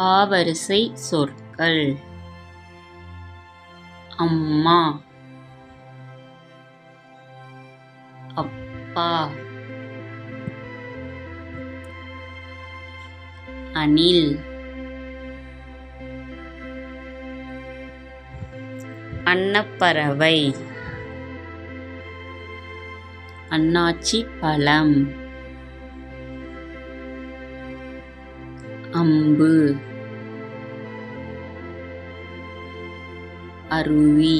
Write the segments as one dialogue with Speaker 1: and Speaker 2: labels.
Speaker 1: ஆவரிசை சொற்கள். அம்மா, அப்பா, அணில், அன்னப்பறவை, அன்னாச்சி பழம், அம்பு, அருவி,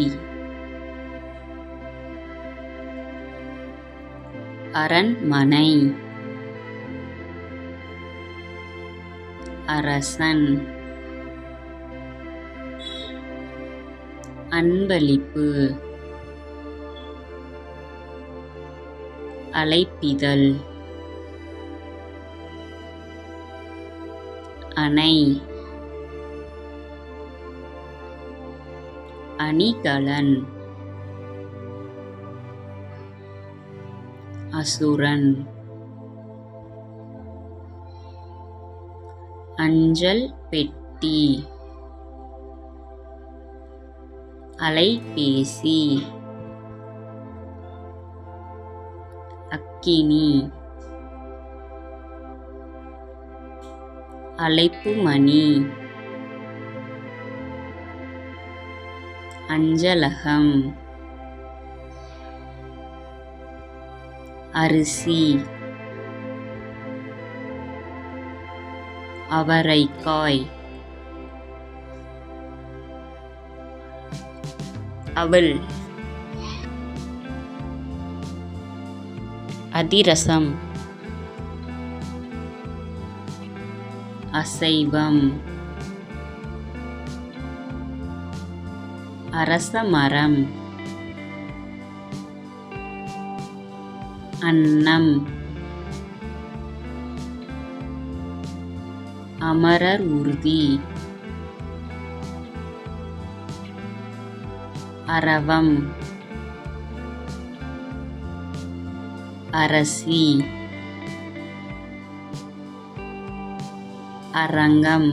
Speaker 1: அரண்மனை, அரசன், அன்பளிப்பு, அழைப்பிதழ், அணை, அணிகலன், அசுரன், அஞ்சல் பெட்டி, அலைபேசி, அக்கினி, அழைப்புமணி, அஞ்சலகம், அரிசி, அவரைக்காய், அவல், அதிரசம், அசைவம், அரசமரம், அன்னம், அமரர் ஊர்தி, அரவம், அரசி, அரங்கம்,